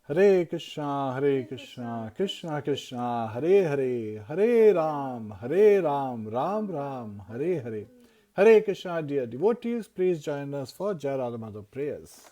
Hare Krishna, Krishna Krishna, Hare Hare, Hare Ram, Ram Ram, Hare Hare. Hare Krishna, dear devotees, please join us for Jai Radha Madhav prayers.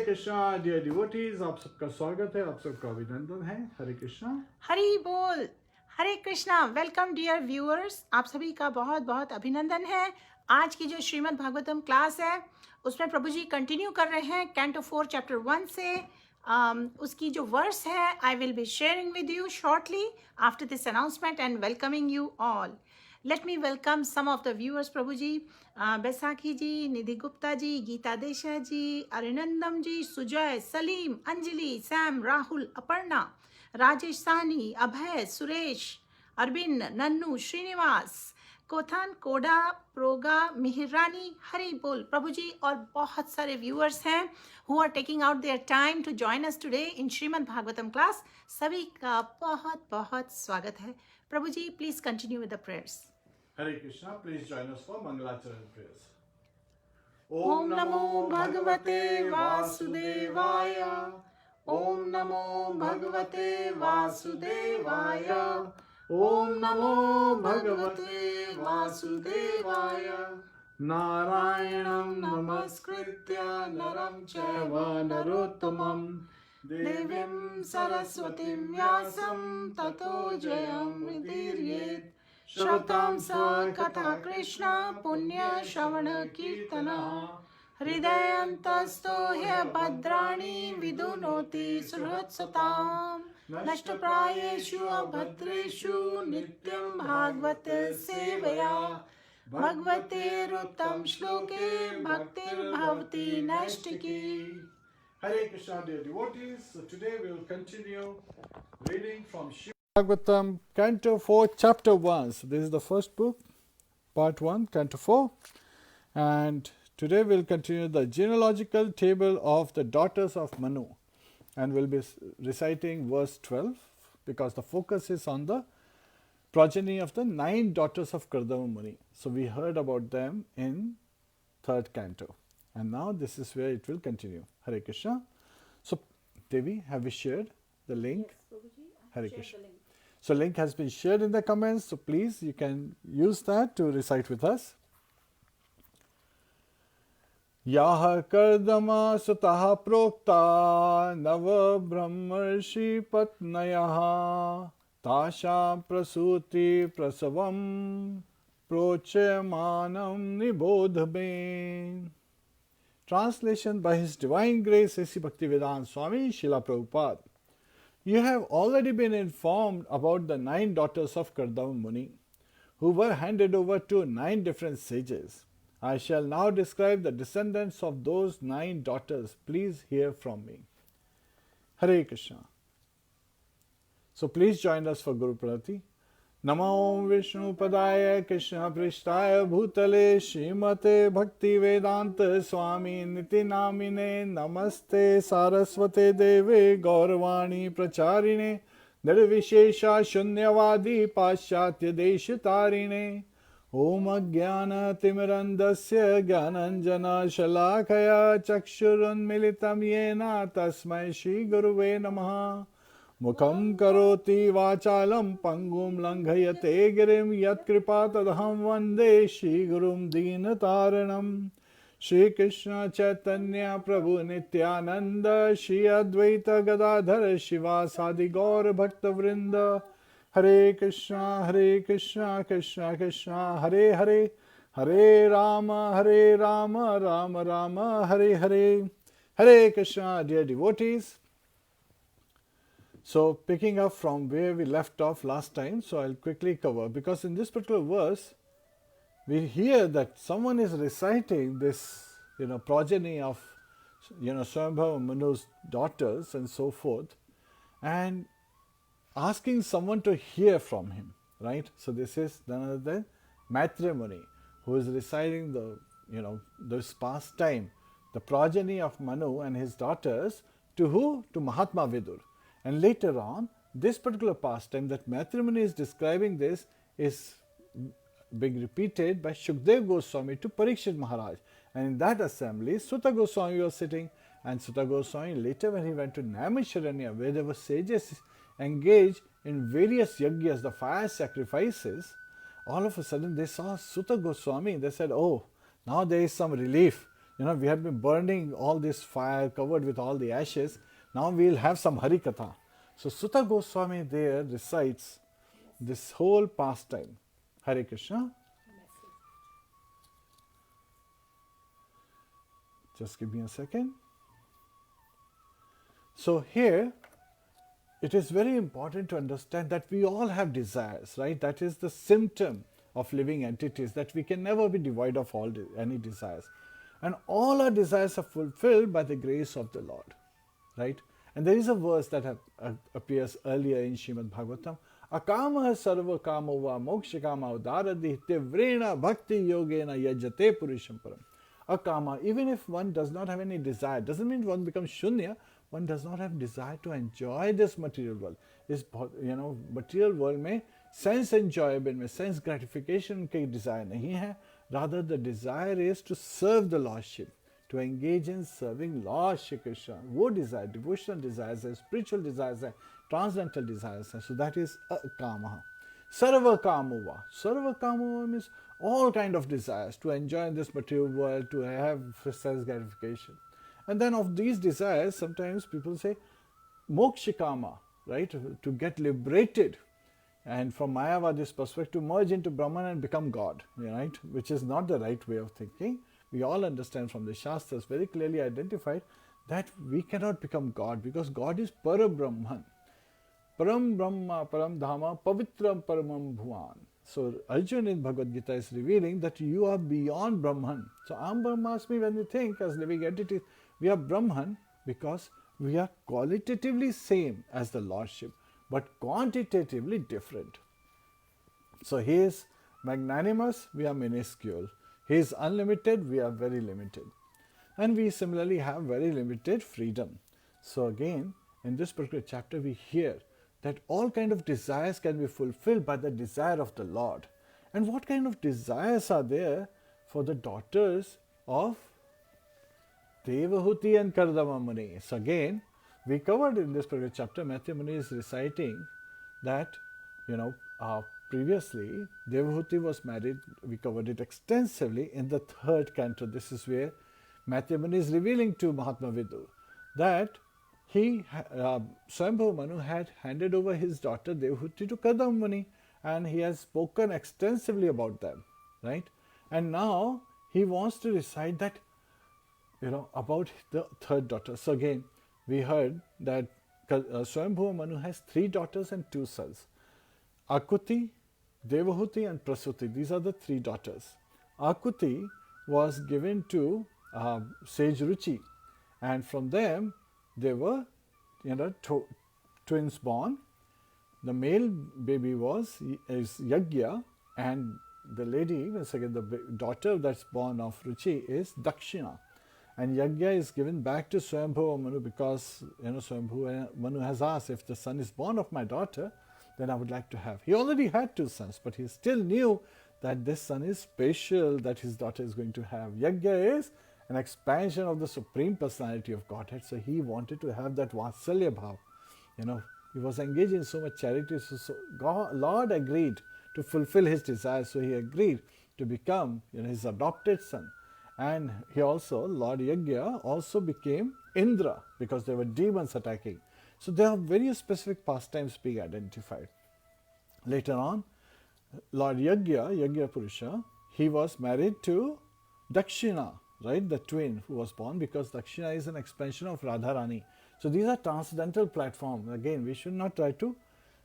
Krishna dear devotees, आप सबका स्वागत है, आप सबका अभिनंदन है। हरे कृष्णा। हरि बोल। हरे कृष्णा। वेलकम डियर व्यूअर्स, आप सभी का बहुत बहुत अभिनंदन है। आज की जो श्रीमद् भागवतम क्लास है उसमें प्रभु जी कंटिन्यू कर रहे हैं कैंटो 4 चैप्टर 1 से। उसकी जो वर्स है I will be sharing with you shortly after this announcement and welcoming you all. Let me welcome some of the viewers Prabhu ji. Baisakhi ji, Nidhi Gupta ji, Geeta Desha ji, Arindam ji, Sujay, Salim, Anjali, Sam, Rahul, Aparna, Rajesh Sani, Abhay, Suresh, Arvind, Nannu, Srinivas, कोथान, कोडा, प्रोगा, मिहिरानी, हरि बोल प्रभु जी, और बहुत सारे व्यूअर्स हैं who are taking out their time to join us today in Shrimad Bhagavatam class. सभी का बहुत बहुत स्वागत है। Prabhu ji please continue with the prayers. Hare Krishna, please join us for Mangalacharan prayers. ओम नमो भगवते वासुदेवाय। ओम नमो भगवते वासुदेवाय। ओम नमो भगवते वासुदेवाय। नारायणं नमस्कृत्य नरं चैव नरोत्तमं देवीं सरस्वतीं व्यासं ततो जयमुदीरयेत्। श्रोतां स कथा कृष्ण पुण्य श्रवण कीर्तना हृदयन्तस्तो ह्यभद्राणि विदुनोति सुहृत्सताम्। नष्टप्रायेषु अभद्रेषु नित्यं भागवत सेवया भगवतेरुत्तम श्लोके भक्तिर्भवति नैष्टिकी। Hare Krishna, dear devotees. So today we will continue reading from Srimad Bhagavatam, Canto 4, Chapter 1. So this is the first book, Part 1, Canto 4. And today we will continue the genealogical table of the daughters of Manu. And we'll be reciting verse 12 because the focus is on the progeny of the 9 daughters of Kardama Muni. So we heard about them in 3rd canto. And now this is where it will continue. Hare Krishna. So Devi, have we shared the link? Yes, Prabhuji, Hare Krishna. So link has been shared in the comments. So please, you can use that to recite with us. Yaha Kardama Sutaha Prokta Nava Brahmarshi Patnayaha Tasha Prasuti Prasavam Prochamanam Nibodhabe. Translation by His Divine Grace A.C. Bhaktivedanta Swami Srila Prabhupada. You have already been informed about the 9 daughters of Kardama Muni, who were handed over to 9 different sages. I shall now describe the descendants of those 9 daughters. Please hear from me. Hare Krishna. So please join us for Guru Pranati. Namo Vishnu Padaya Krishna Prishtaya Bhutale Srimate Bhakti Vedanta Swami Niti Namine Namaste Saraswate Deve Gauravani Pracharine Nirvishesha Shunyavadi Paschatya Deshatarine Om Jnana Timirandasya Jnananjana Shalakaya Chakshurun Militam Yena Tasmai Shri Guruve Namaha. Mukham karoti vachalam pangum langhayate girim yat kripa tadham vande Shri Gurum Deenataranam. Shri Krishna Chaitanya Prabhu Nityananda Shri Advaita Gadadhar Shiva Sadi Gaur Bhakta Vrinda. Hare Krishna Krishna Krishna Hare Hare Hare Rama Rama Rama Hare Hare. Hare Krishna, dear devotees. So picking up from where we left off last time, so I'll quickly cover, because in this particular verse we hear that someone is reciting this, progeny of, Swayambhava Manu's daughters and so forth, and asking someone to hear from him, right? So this is none other than Maitreya Muni, who is reciting this past time, the progeny of Manu and his daughters, to who? To Mahatma Vidur. And later on, this particular pastime that Maitreya Muni is describing this is being repeated by Shukdev Goswami to Parikshit Maharaj. And in that assembly, Sutta Goswami was sitting, and Sutta Goswami later, when he went to Naimisharanya, where there were sages engaged in various yagyas, the fire sacrifices, all of a sudden they saw Sutta Goswami. They said, oh, now there is some relief. we have been burning all this fire covered with all the ashes. Now we'll have some Hari Katha. So Sutta Goswami there recites this whole pastime. Hare Krishna. Just give me a second. So here, it is very important to understand that we all have desires, right? That is the symptom of living entities, that we can never be devoid of any desires. And all our desires are fulfilled by the grace of the Lord, right? And there is a verse that appears earlier in Srimad Bhagavatam. Akama sarva kama va moksha kama udaradi tivrena bhakti yogena yajate purusham param. Akama, even if one does not have any desire, doesn't mean one becomes shunya. One does not have desire to enjoy this material world. This material world में sense enjoyment में sense gratification के desire नहीं है. Rather, the desire is to serve the Lordship, to engage in serving Lord Shri Krishna. वो desire, devotional desires है, spiritual desires है, transcendental desires है. So that is kama. Sarva kamova. Sarva kamova means all kind of desires to enjoy in this material world, to have sense gratification. And then of these desires, sometimes people say mokshikama, right? To get liberated. And from Mayavadi's perspective, merge into Brahman and become God, right? Which is not the right way of thinking. We all understand from the Shastras, very clearly identified, that we cannot become God, because God is Parabrahman. Param Brahma, Param Dhama, Pavitram Paramam Bhuvan. So Arjuna in Bhagavad Gita is revealing that you are beyond Brahman. So Am Brahmasmi, when we think as living entities, we are Brahman because we are qualitatively same as the Lordship, but quantitatively different. So He is magnanimous, we are minuscule. He is unlimited, we are very limited. And we similarly have very limited freedom. So again, in this particular chapter, we hear that all kind of desires can be fulfilled by the desire of the Lord. And what kind of desires are there for the daughters of Devahuti and Kardama Muni? So again, we covered in this particular chapter, Maitreya Muni is reciting that, previously Devahuti was married. We covered it extensively in the third canto. This is where Maitreya Muni is revealing to Mahatma Vidu that Swayambhu Manu had handed over his daughter Devahuti to Kardama Muni, and he has spoken extensively about them, right? And now he wants to recite that, about the third daughter. So again, we heard that Swayambhu Manu has 3 daughters and 2 sons. Akuti, Devahuti and Prasuti. These are the 3 daughters. Akuti was given to sage Ruchi, and from them there were twins born. The male baby is Yagya, and the lady, once again the daughter that's born of Ruchi, is Dakshina. And Yagya is given back to Swayambhu Manu because Swayambhu Manu has asked, if the son is born of my daughter, then I would like to have. He already had 2 sons, but he still knew that this son is special, that his daughter is going to have. Yagya is an expansion of the Supreme Personality of Godhead, so he wanted to have that Vatsalya Bhav. He was engaged in so much charity, so Lord agreed to fulfill his desire, so he agreed to become his adopted son. And he also, Lord Yagya, also became Indra because there were demons attacking. So there are various specific pastimes being identified. Later on, Lord Yagya Purusha, he was married to Dakshina, right, the twin who was born, because Dakshina is an expansion of Radharani. So these are transcendental platforms. Again, we should not try to,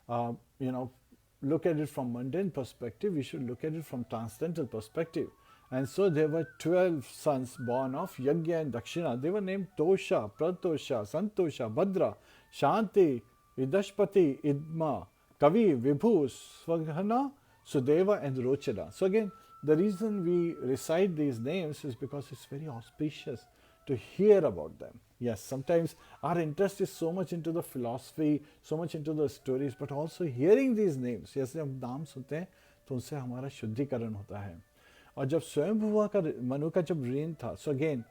look at it from mundane perspective. We should look at it from transcendental perspective. And so there were 12 sons born of Yagya and Dakshina. They were named Tosha, Pratosha, Santosha, Bhadra, Shanti, Idashpati, Idma, Kavi, Vibhu, Swaghana, Sudeva and Rochada. So again, the reason we recite these names is because it's very auspicious to hear about them. Yes, sometimes our interest is so much into the philosophy, so much into the stories, but also hearing these names. जैसे हम नाम सुनते हैं तो उनसे हमारा शुद्धिकरण होता है. और जब स्वयंभुवा का मनु का जब reign था, so again,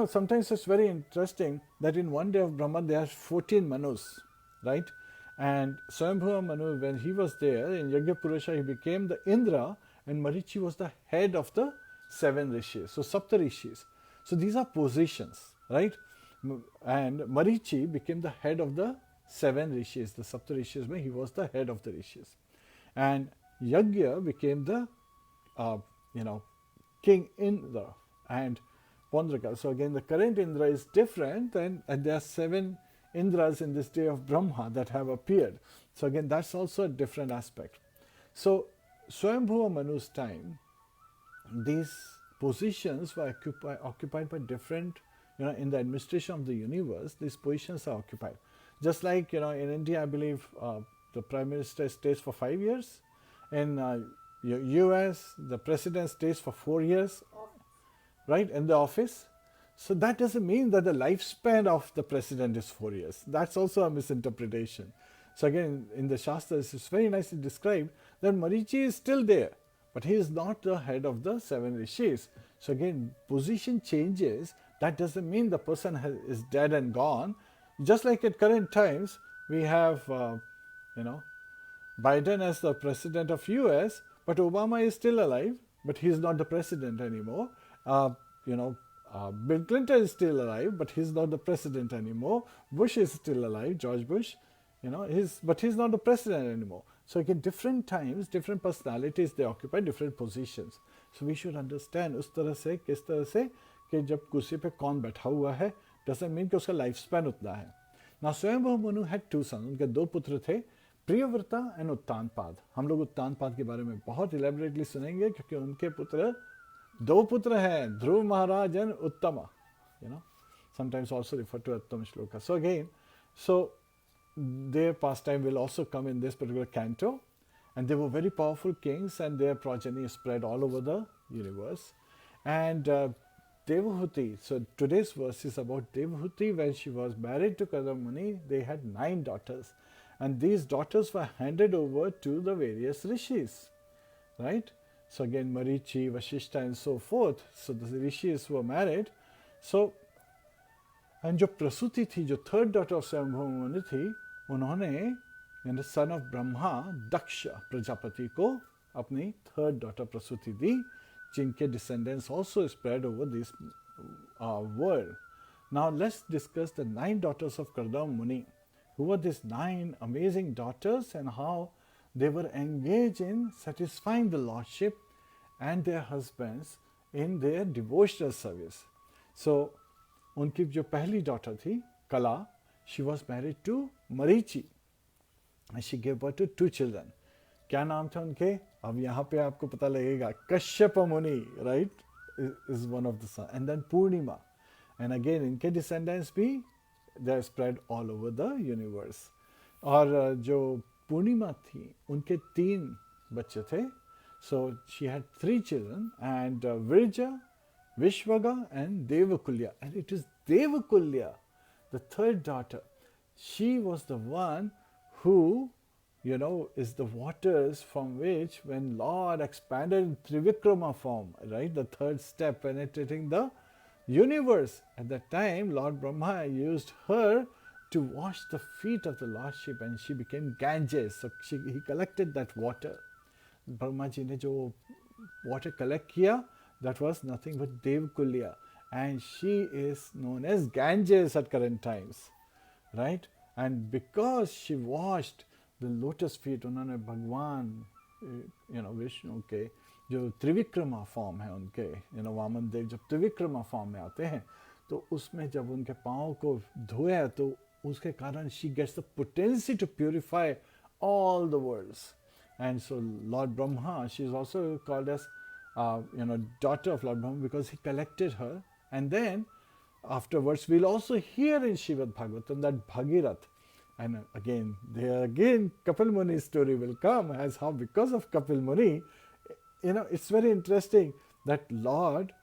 sometimes it's very interesting that in one day of Brahma there are 14 Manus, right? And Swayambhuva Manu, when he was there in Yagya Purusha, he became the Indra, and Marichi was the head of the 7 rishis, so Sapta rishis. So these are positions, right? And Marichi became the head of the 7 rishis, the Sapta rishis. He was the head of the rishis, and Yagya became the uh, you know King Indra and Pondraka. So again, the current Indra is different, and there are 7 Indras in this day of Brahma that have appeared. So again, that's also a different aspect. So Swayambhuva Manu's time, these positions were occupied by different, in the administration of the universe, these positions are occupied. Just like, in India, I believe the Prime Minister stays for 5 years. In US, the President stays for 4 years, right, in the office. So that doesn't mean that the lifespan of the President is 4 years. That's also a misinterpretation. So again, in the Shastras, it's very nicely described that Marichi is still there, but he is not the head of the 7 rishis. So again, position changes. That doesn't mean the person is dead and gone. Just like at current times, we have, Biden as the president of US, but Obama is still alive, but he is not the president anymore. Bill Clinton is still alive, but he's not the president anymore. Bush is still alive, George Bush, but he's not the president anymore. So again, different times, different personalities, they occupy different positions. So we should understand उस तरह से, किस तरह से कि जब कुर्सी पे कौन बैठा हुआ है, doesn't mean कि उसका लाइफ स्पैन उतना है. Now Swayambhuva Manu had 2 sons. उनके 2 पुत्र थे, प्रियव्रता एंड उत्तानपाद. हम लोग उत्तानपाद के बारे में बहुत इलेबोरेटली सुनेंगे, क्योंकि उनके पुत्र 2 पुत्र हैं, ध्रुव महाराज एंड उत्तमा. Sometimes also referred to as Uttam Shloka. So again, their pastime will also come in this particular canto, and they were very powerful kings, and their progeny spread all over the universe. And Devahuti, so today's verse is about Devahuti. When she was married to Kardama Muni, they had 9 daughters, and these daughters were handed over to the various rishis, right? So again, Marichi, Vashishta and so forth. So the rishis were married. So, and जो प्रसूति थी, जो 3rd daughter of Swayambhuva Manu थी, उन्होंने son of Brahma, Daksha Prajapati को अपनी 3rd daughter प्रसूति दी, जिनके descendants also spread over this world. Now let's discuss the 9 daughters of Kardama Muni. Who were these 9 amazing daughters, and how they were engaged in satisfying the lordship and their husbands in their devotional service. So, उनकी जो पहली daughter थी, Kala, she was married to Marichi, and she gave birth to 2 children. क्या नाम थे उनके? अब यहाँ पे आपको पता लगेगा. कश्यप मुनि, right, is one of the sons, and then Purnima, and again इनके descendants भी they are spread all over the universe. और जो पूर्णिमा थी, उनके 3 बच्चे थे. So she had 3 children, and Virja, Vishvaga and Devakulya. And it is Devakulya, the 3rd daughter. She was the one who, is the waters from which, when Lord expanded in Trivikrama form, right, the 3rd step penetrating the universe. At that time, Lord Brahma used her to wash the feet of the Lordship, and she became Ganges. So he collected that water. Brahma ji ne jo water collect kiya, that was nothing but Devakulya, and she is known as Ganges at current times, right? And because she washed the lotus feet, उन्होंने भगवान, विष्णु के जो Trivikrama form है उनके, वामन देव जब Trivikrama form में आते हैं, तो उसमें जब उनके पाँव को धोया, तो उसके कारण she gets the potency to purify all the worlds. And so Lord Brahma, she is also called as daughter of Lord Brahma, because he collected her. And then afterwards we'll also hear in Srimad Bhagavatam that Bhagirath, and again Kapil Muni's story will come, as how because of Kapil Muni, it's very interesting that Lord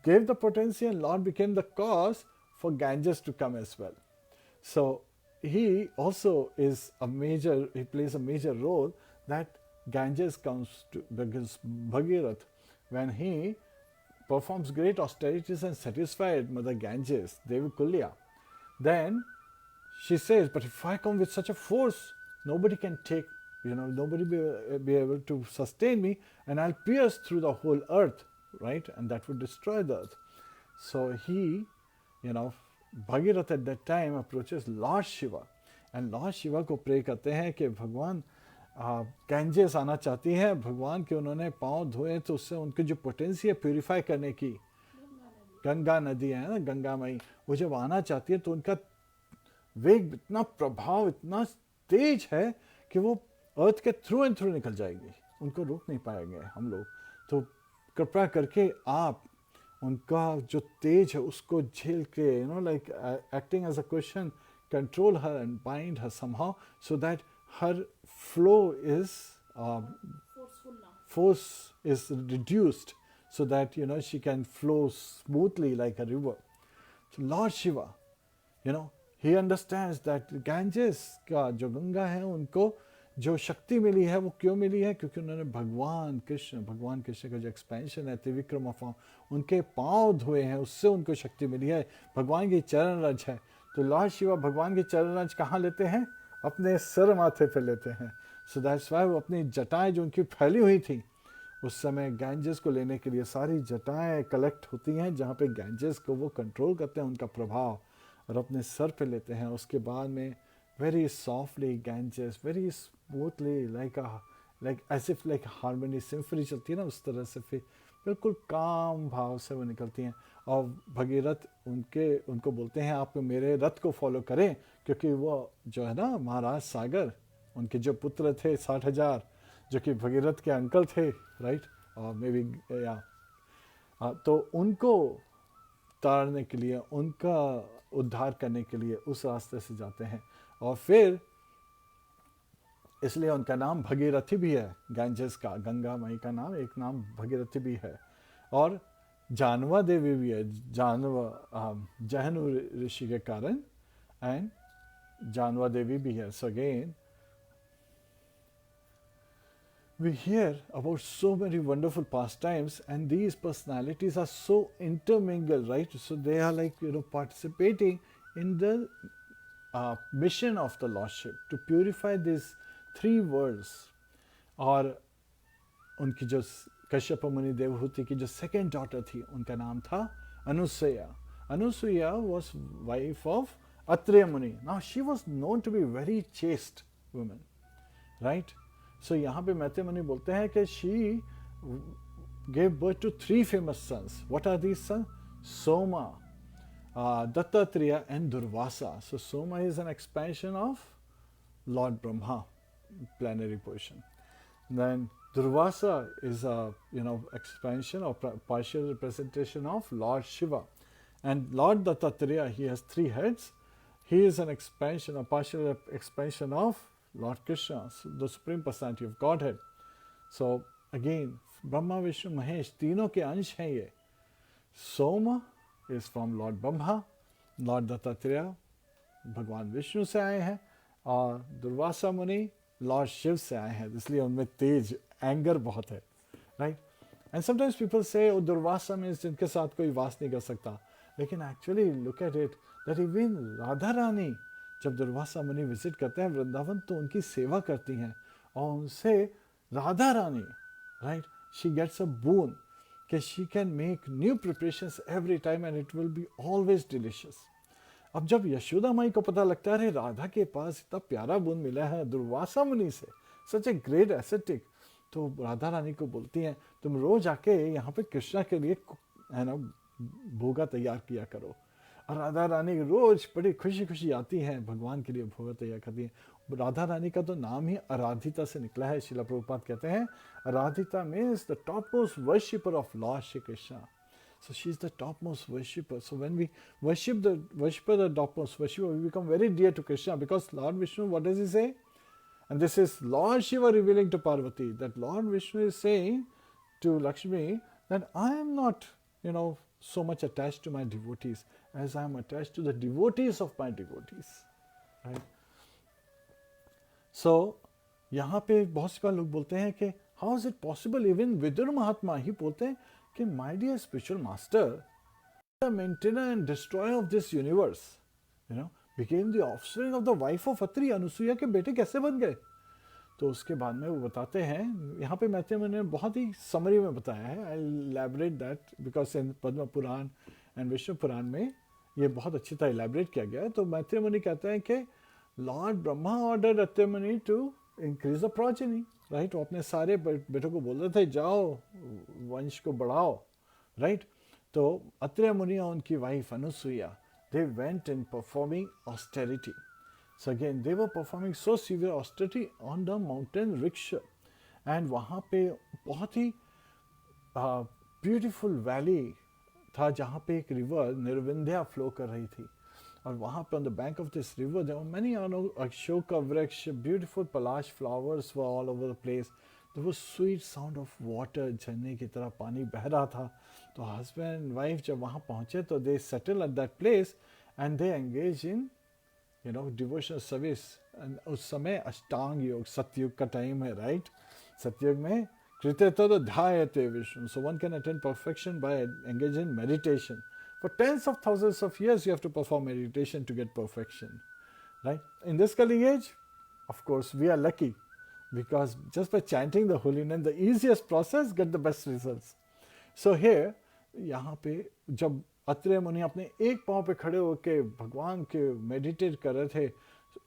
gave the potency, and Lord became the cause for Ganges to come as well. So he also is he plays a major role, that Ganges comes to, because Bhagirath, when he performs great austerities and satisfied Mother Ganges, Devakulya, then she says, but if I come with such a force, nobody can take, nobody be able to sustain me, and I'll pierce through the whole earth, right? And that would destroy the earth. So he, Bhagirath at that time approaches Lord Shiva, and Lord Shiva को pray करते हैं कि भगवान Ganges आना चाहती हैं, भगवान के उन्होंने पाँव धोए तो उससे उनकी जो पोटेंसी है प्यूरिफाई करने की, गंगा नदी है ना, गंगा मई, वो जब आना चाहती है तो उनका वेग, इतना प्रभाव, इतना तेज है कि वो अर्थ के थ्रू एंड थ्रू निकल जाएगी, उनको रोक नहीं पाएंगे हम लोग। तो कृपया करके आप उनका जो तेज है उसको झेल के, like acting as a question, control her and bind her somehow so that her flow is force is reduced so that she can flow smoothly like a river. So Lord Shiva, he understands that Ganges का जो गंगा है उनको जो शक्ति मिली है वो क्यों मिली है, क्योंकि उन्होंने भगवान कृष्ण का जो एक्सपेंशन है त्रिविक्रम फॉर्म, उनके पाँव धोए हैं, उससे उनको शक्ति मिली है, भगवान की चरण रज है। तो लॉर्ड शिवा भगवान के चरण रज कहाँ लेते हैं? अपने सर माथे पे लेते हैं। सो दैट्स वाई वो अपनी जटाएं जो उनकी फैली हुई थी उस समय गैंजेस को लेने के लिए सारी जटाएं कलेक्ट होती हैं जहाँ पे गैंजेस को वो कंट्रोल करते हैं उनका प्रभाव, और अपने सर पे लेते हैं। उसके बाद में very softly Ganges very smoothly like as if like harmony symphony चलती है ना, उस तरह से फिर बिल्कुल काम भाव से वो निकलती हैं। और भगीरथ उनको बोलते हैं आप मेरे रथ को फॉलो करें, क्योंकि वो जो है ना महाराज सागर, उनके जो पुत्र थे 60,000 जो कि भगीरथ के अंकल थे, राइट, और मे बी तो उनको तारने के लिए, उनका उद्धार करने के लिए उस रास्ते से जाते हैं। और फिर इसलिए उनका नाम भगीरथी भी है, गैंजेस का, गंगा माई का नाम एक नाम भगीरथी भी है। और जानवा देवी भी है, जहनु ऋषि के कारण, एंड जानवा देवी भी है। So again we hear about so many wonderful pastimes, and these personalities are so intermingled, right? So they are like participating in the mission of the Lordship to purify these three worlds. और उनकी जो कश्यप मुनि देवहूति की जो second daughter थी उनका नाम था Anusuya. Anusuya was wife of Atreya Muni. Now she was known to be very chaste woman, right? So यहाँ पे मैत्रेय मुनि बोलते हैं कि she gave birth to 3 famous sons. What are these sons? Soma, Dattatreya and Durvasa. So Soma is an expansion of Lord Brahma, plenary portion. Then Durvasa is a expansion or partial representation of Lord Shiva. And Lord Dattatreya, he has 3 heads. He is an expansion, a partial expansion of Lord Krishna, the Supreme Personality of Godhead. So again, Brahma, Vishnu, Mahesh, तीनों के अंश हैं ये. Soma is from Lord Brahma, Lord Dattatreya भगवान विष्णु से आए हैं, और दुर्वासा मुनि लॉर्ड शिव से आए हैं, इसलिए उनमें तेज एंगर बहुत है, राइट. एंड समटाइम्स पीपल से दुर्वासा मीन्स जिनके साथ कोई वास नहीं कर सकता, लेकिन actually look at it that even Radha Rani जब दुर्वासा मुनि विजिट करते हैं वृंदावन तो उनकी सेवा करती हैं, और उनसे Radha Rani, right, she gets a बून कि she can make new preparations every time and it will be always delicious. अब जब यशोदा माई को पता लगता है राधा के पास इतना प्यारा बून मिला है दुर्वासा मुनि से, सच ए ग्रेट एसेटिक, तो राधा रानी को बोलती हैं तुम रोज आके यहाँ पे कृष्णा के लिए है ना भोगा तैयार किया करो. और राधा रानी रोज बड़ी खुशी खुशी आती हैं भगवान के लिए भोगा तैयार करती हैं. राधा रानी का तो नाम ही आराधिता से निकला है. श्रील प्रभुपाद कहते हैं आराधिता means the top most worshipper of Lord Shri Krishna. So she is the topmost worshipper. So when we worship the worshipper, the topmost worshipper, we become very dear to Krishna, because Lord Vishnu, what does he say? And this is Lord Shiva revealing to Parvati, that Lord Vishnu is saying to Lakshmi that I am not, so much attached to my devotees as I am attached to the devotees of my devotees. Right? So यहाँ पे बहुत सी बार लोग बोलते हैं कि how is it possible? Even Vidur महात्मा ही बोलते हैं कि my dear spiritual master, the maintainer and destroyer of this universe, became the offspring of the wife of Atri. Anusuiya के बेटे कैसे बन गए? तो उसके बाद में वो बताते हैं, यहाँ पे मैंने बहुत ही समरी में बताया है. I elaborate that because in Padma Purana and Vishnu Purana में ये बहुत अच्छी तरह इलेबरेट किया गया है. तो मैत्रेय मुनि कहते हैं कि Lord Brahma ordered Atri Muni to increase the progeny. Right, वो अपने सारे बेटों को बोल रहे थे जाओ वंश को बढ़ाओ. राइट, तो अत्रि मुनि और उनकी wife Anusuiya, they went in performing austerity. So again, they were performing so severe austerity on the mountain Riksha. And वहाँ पे बहुत ही ब्यूटीफुल वैली था जहाँ पे एक रिवर निर्विंध्या फ्लो कर रही थी. और वहाँ पे on the bank of this river there were many Ashoka वृक्ष, beautiful palash flowers were all over the place. There was sweet sound of water, झरने की तरह पानी बह रहा था. तो husband and wife जब वहाँ पहुँचे तो they settle at that place and they engage in devotional service. And उस समय अष्टांग योग सतयुग का टाइम है. राइट, सतयुग में कृत्य तो ध्यायते Vishnu. So one can attain perfection by engaging in meditation. For tens of thousands of years you have to perform meditation to get perfection. Right? In this Kali age, of course, we are lucky because just by chanting the holy name, the easiest process, get the best results. So here, यहाँ पे जब अत्रेय मुनि अपने एक पाँव पे खड़े होके भगवान के मेडिटेट कर रहे थे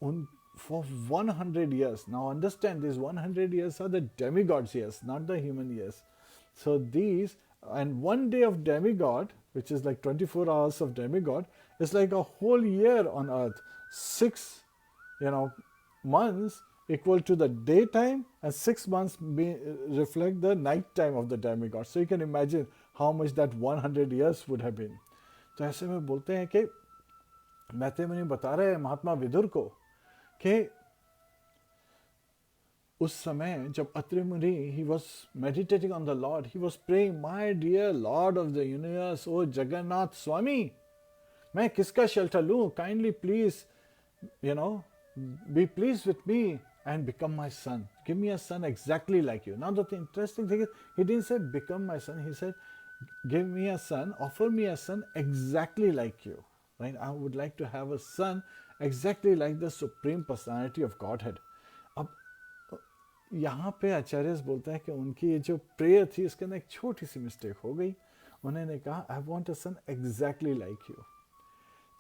उन for 100 years. Now understand, these 100 years are the demigods years, not the human years. So these, and one day of demigod, which is like 24 hours of demigod, is like a whole year on earth. 6 months equal to the daytime, and 6 months reflect the night time of the demigod. So you can imagine how much that 100 years would have been. तो ऐसे में बोलते हैं कि मैत्रेय मुनि बता रहे हैं महात्मा विदुर को कि उस समय जब अत्रि मुनि he was meditating on the Lord, he was praying, my dear Lord of the universe, O Jagannath Swami, मैं किसका shelter लूं? Kindly please, be pleased with me and become my son. Give me a son exactly like you. Now the interesting thing is, he didn't say become my son, he said give me a son, offer me a son exactly like you. Right? I would like to have a son exactly like the Supreme Personality of Godhead. अब यहाँ पे आचार्य बोलते हैं कि उनकी ये जो prayer थी इसके अंदर एक छोटी सी मिस्टेक हो गई. उन्होंने कहा I want a son exactly like you,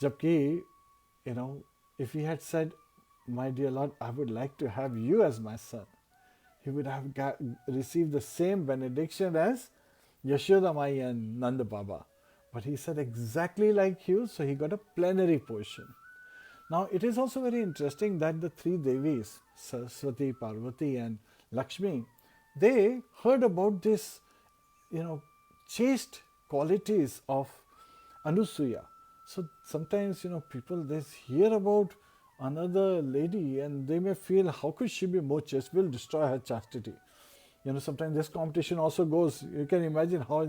जबकि if he had said, my dear Lord, I would like to have you as my son, he would have received the same benediction as Yashoda Mai and Nanda Baba. But he said exactly like you, so he got a plenary portion. Now it is also very interesting that the three Devis, Saraswati, Parvati and Lakshmi, they heard about this, chaste qualities of Anusuya. So sometimes, people, they hear about another lady and they may feel, how could she be more chaste? We'll destroy her chastity. Sometimes this competition also goes, you can imagine how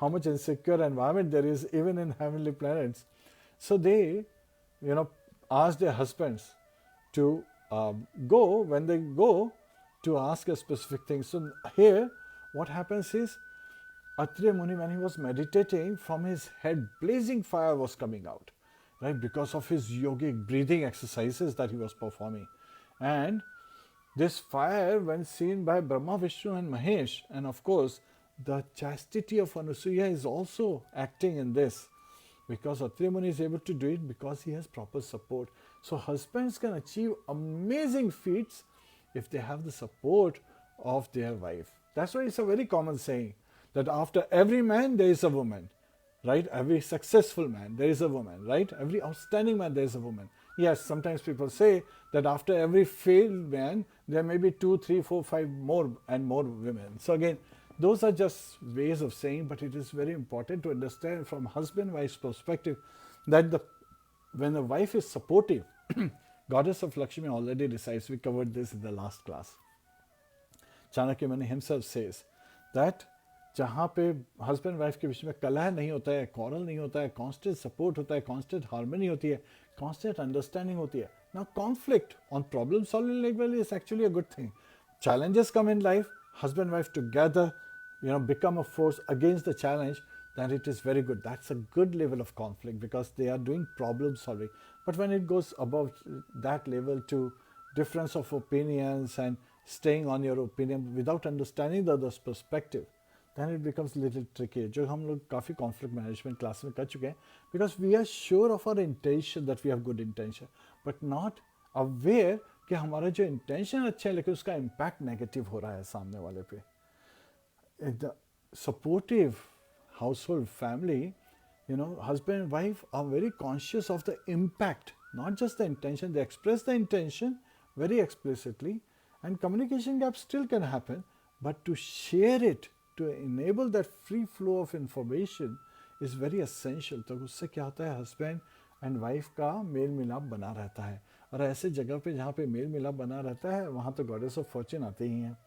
much insecure environment there is even in heavenly planets. So they, ask their husbands to go, when they go to ask a specific thing. So here, what happens is, Atreya Muni, when he was meditating, from his head blazing fire was coming out, right? Because of his yogic breathing exercises that he was performing. And this fire, when seen by Brahma, Vishnu and Mahesh, and of course, the chastity of Anusuya is also acting in this. Because Atreya Muni is able to do it because he has proper support. So husbands can achieve amazing feats if they have the support of their wife. That's why it's a very common saying that after every man there is a woman, right? Every successful man there is a woman, right? Every outstanding man there is a woman. Yes, sometimes people say that after every failed man there may be 2, 3, 4, 5 more and more women. So again, those are just ways of saying, but it is very important to understand from husband-wife's perspective that when the wife is supportive, Goddess of Lakshmi already resides. We covered this in the last class. Chanakya Muni himself says that जहाँ पे husband wife के बीच में कलह नहीं होता है, coral नहीं होता है, कांस्टेंट सपोर्ट होता है, कांस्टेंट हार्मनी होती है, कांस्टेंट अंडरस्टैंडिंग होती है. Now conflict on problem solving level is actually a good thing. Challenges come in life, husband and wife together, become a force against the challenge, then it is very good. That's a good level of conflict because they are doing problem solving. But when it goes above that level to difference of opinions and staying on your opinion without understanding the other's perspective, then it becomes little tricky. जो हम लोग काफ़ी conflict management class में कर चुके हैं, because we are sure of our intention that we have good intention, but not aware कि हमारा जो intention अच्छा है लेकिन उसका impact negative हो रहा है सामने वाले पे. In the supportive household family, you know, husband and wife are very conscious of the impact, not just the intention. They express the intention very explicitly, and communication gaps still can happen, but to share it, to enable that free flow of information is very essential. तो उससे क्या होता है, husband and wife का mail मिलाप बना रहता है. और ऐसे जगह पे जहाँ पे मेल मिलाप बना रहता है वहाँ तो गॉडेस ऑफ फॉर्च्यून आते ही हैं.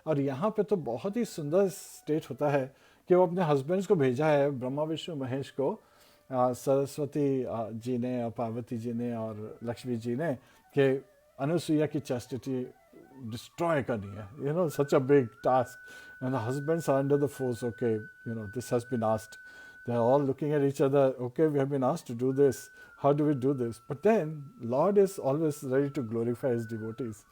और यहाँ पे तो बहुत ही सुंदर स्टेट होता है कि वो अपने हस्बैंड्स को भेजा है, ब्रह्मा विष्णु महेश को, सरस्वती जी ने और पार्वती जी ने और लक्ष्मी जी ने, कि अनुसुईया की चैस्टिटी destroy करनी है. You know, such a big task. And the husbands are under the force, okay, you know, this has been asked. They're all looking at each other, okay, we have been asked to do this. How do we do this? But then, Lord is always ready to glorify his devotees.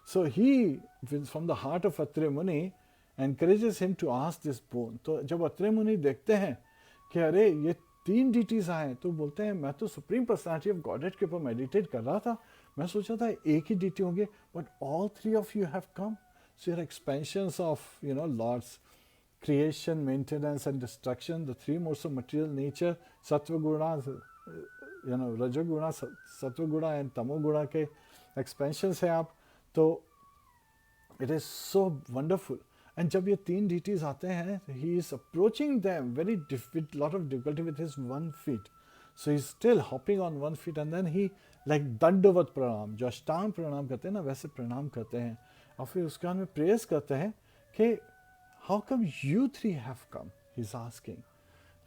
So he, from the heart of Atreya Muni, encourages him to ask this boon. तो जब अत्रेय मुनि देखते हैं कि अरे ये 3 deities आए, तो बोलते हैं मैं तो सुप्रीम पर्सनालिटी ऑफ गॉडेड के ऊपर मेडिटेट कर रहा था, मैं सोचा था एक ही डीटी होंगे, but all 3 of you have come. So your expansions of, you know, lord's creation, maintenance and destruction, the 3 modes of material nature, sattva guna, you know, rajoguna, sattva guna and tamo guna के expansions हैं आप, तो it is so wonderful. And जब ये 3 deities आते हैं, he is approaching them with lot of difficulty with his 1 feet. So he's still hopping on 1 feet, and then he like दंडवत प्रणाम, जो अष्टांग प्रणाम करते हैं ना, वैसे प्रणाम करते हैं. और फिर उसके बाद में प्रेयर्स करते हैं कि how come you 3 have come? He's asking,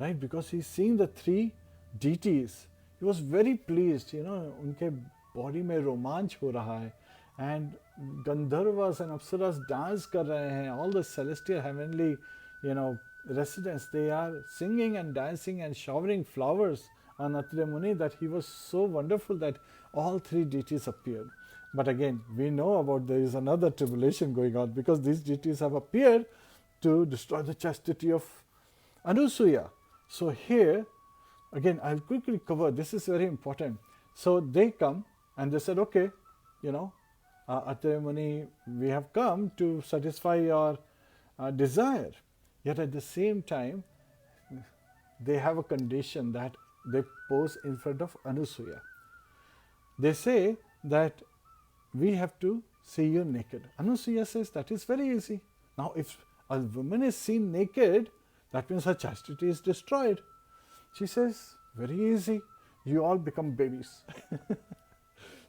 right? Because he's seeing the 3 deities. He was very pleased, you know, उनके body में रोमांच हो रहा है, and Gandharvas and Apsaras dance कर रहे हैं. All the celestial heavenly, you know, residents, they are singing and dancing and showering flowers on Atreya Muni, that he was so wonderful that all 3 deities appeared. But again, we know about there is another tribulation going on, because these deities have appeared to destroy the chastity of Anusuya. So here, again, I'll quickly cover, this is very important. So they come and they said, okay, you know, Atreya Muni, we have come to satisfy your desire. Yet at the same time, they have a condition that they pose in front of Anusuya. They say that we have to see you naked. Anusuya says that is very easy. Now, if a woman is seen naked, that means her chastity is destroyed. She says, very easy, you all become babies.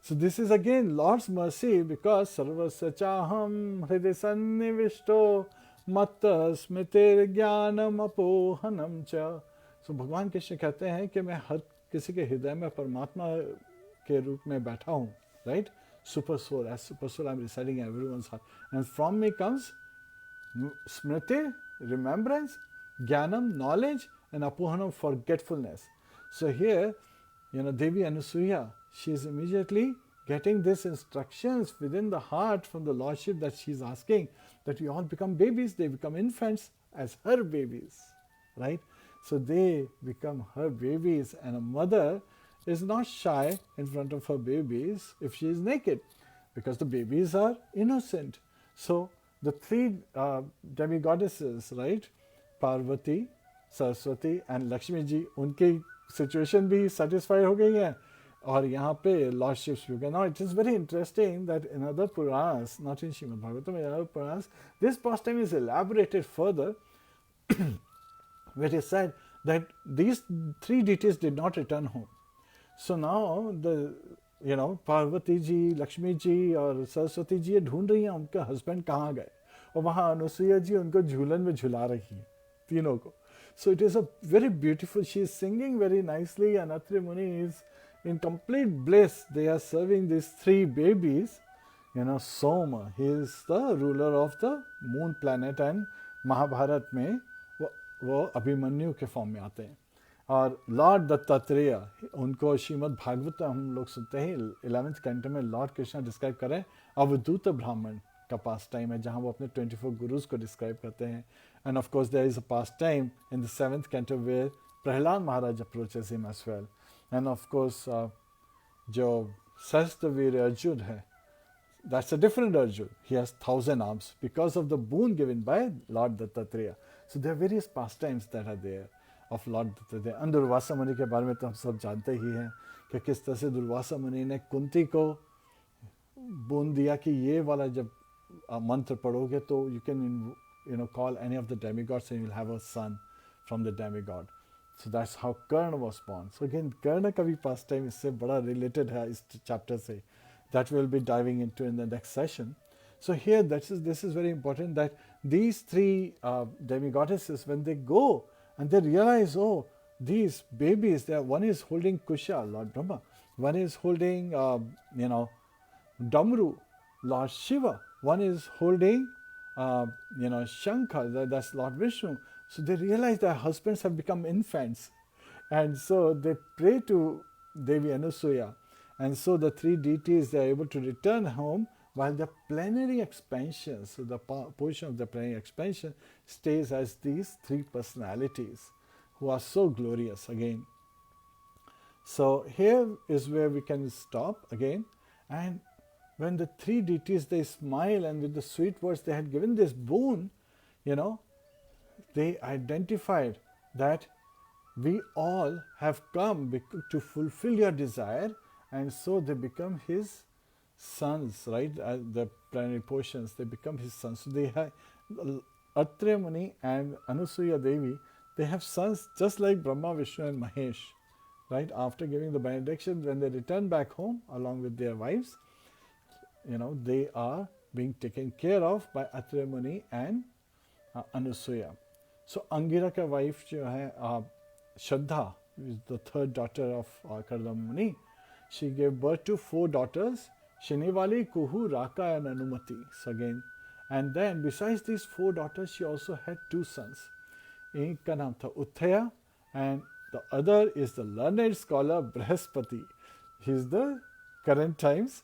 So this is again Lord's mercy, because sarvasya chaham hriday sannivishto matta smritir jnanam apohanam cha. So भगवान कृष्ण कहते हैं कि मैं हर किसी के हृदय में परमात्मा के रूप में बैठा हूँ, right? Super soul, as super soul I am residing in everyone's heart, and from me comes smriti, remembrance, jnanam, knowledge, and apohanam, forgetfulness. So here, you know, Devi Anusuya, she is immediately getting these instructions within the heart from the Lordship, that she is asking that we all become babies, they become infants as her babies, right? So they become her babies, and a mother is not shy in front of her babies if she is naked, because the babies are innocent. So the 3 demigoddesses, right, Parvati, Saraswati and Lakshmi ji, उनकी situation भी satisfied हो गई है, और यहाँ पे lordships भी. Now it is very interesting that in other Puranas, not in Srimad Bhagavatam, in other Puranas, this pastime is elaborated further, where it is said that these 3 deities did not return home. So now the, you know, Parvati ji, Lakshmi ji और सरस्वती जी ये ढूंढ रही हैं उनके husband कहाँ गए, और वहाँ अनुसुईया जी उनको झूलन में झुला रही हैं तीनों को. So it is a very beautiful, she is singing very nicely, and Atreya Muni is in complete bliss. They are serving these 3 babies. You know, Soma, he is the ruler of the moon planet, and Mahabharat में वो अभिमन्यु के form में आते हैं. और Lord Dattatreya, उनको श्रीमद् भागवत हम लोग सुनते हैं 11th कैंटो में लॉर्ड कृष्ण डिस्क्राइब करें अवधूत ब्राह्मण, का पास टाइम है जहाँ वो अपने 24 गुरुज को डिस्क्राइब करते हैं. And of course there is a pastime in the 7th canto where Prahlad Maharaj approaches him as well. And of course जो सहस्त्रवीर अर्जुन है, that's a different Arjun. He has 1,000 arms because of the boon given by Lord Dattatreya. So there are various pastimes that are there of Lord Dattatreya. And Durvasa मुनि के बारे में तो हम सब जानते ही हैं कि किस तरह से दुर्वासा मुनि ने कुंती को बोन दिया कि ये वाला जब मंत्र पढ़ोगे तो you can call any of the demigods and you'll have a son from the demigod. So that's how Karna was born. So again, Karna का भी pastime इससे बड़ा related है इस chapter से. That we'll be diving into in the next session. So here, this is very important that these three demigoddesses, when they go and they realize, oh, these babies, one is holding Kusha, Lord Brahma, one is holding, Damru, Lord Shiva, one is holding, Shankar, that's Lord Vishnu. So they realize their husbands have become infants. And so they pray to Devi Anasuya. And so the three deities, they are able to return home while the plenary expansion, so the portion of the plenary expansion stays as these three personalities who are so glorious again. So here is where we can stop again. And when the three deities, they smile and with the sweet words they had given this boon, they identified that we all have come to fulfill your desire. And so they become his sons, right? The plenary portions, they become his sons. So they have Atreya Muni and Anusuya Devi, they have sons just like Brahma, Vishnu and Mahesh, right? After giving the benediction, when they return back home along with their wives, they are being taken care of by Atreya Muni and Anusuya. So Angiraka wife jo hai, Shraddha, is the third daughter of Kardama Muni. She gave birth to 4 daughters, Shinivali, Kuhu, Raka and Anumati. So again, and then besides these 4 daughters, she also had 2 sons. एक का नाम था Uttaya and the other is the learned scholar Brihaspati. He is the current times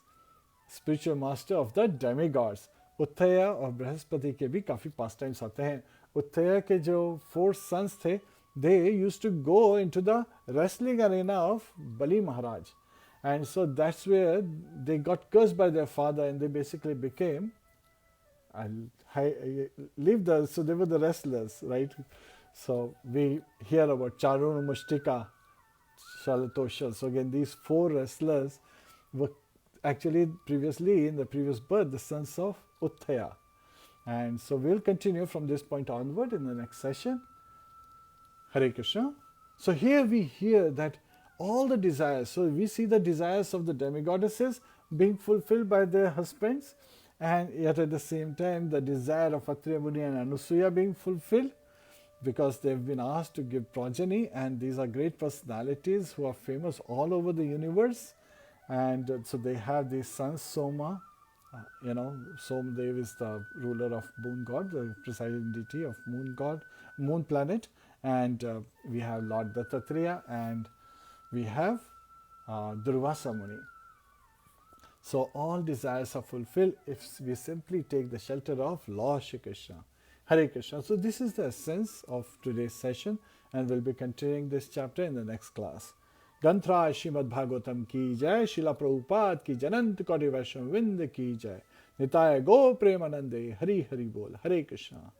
spiritual master of the demigods. Uttaya और Brihaspati के भी काफ़ी pastimes आते हैं. Uttaya के जो 4 sons थे, they used to go into the wrestling arena of Bali Maharaj. And so that's where they got cursed by their father and they basically became, so they were the wrestlers, right? So we hear about Charuna Mushtika, Shalatosha. So again, these 4 wrestlers were actually previously, in the previous birth, the sons of Uttaya. And so we'll continue from this point onward in the next session. Hare Krishna. So here we hear that all the desires, so we see the desires of the demigoddesses being fulfilled by their husbands, and yet at the same time the desire of Atreya Muni and Anusuya being fulfilled because they've been asked to give progeny, and these are great personalities who are famous all over the universe. And so they have these sons, Soma, Somdev is the ruler of moon god, the presiding deity of moon god, moon planet, and we have Lord Dattatreya and we have Durvasa Muni. So all desires are fulfilled if we simply take the shelter of Lord Shri Krishna. Hare Krishna. So this is the essence of today's session, and we'll be continuing this chapter in the next class. Gantra Srimad Bhagavatam ki jai, Srila Prabhupada ki Janant Kori Vaishnav Vind ki jai, Nitaya Go Premanande, Hari Hari Bol, Hare Krishna.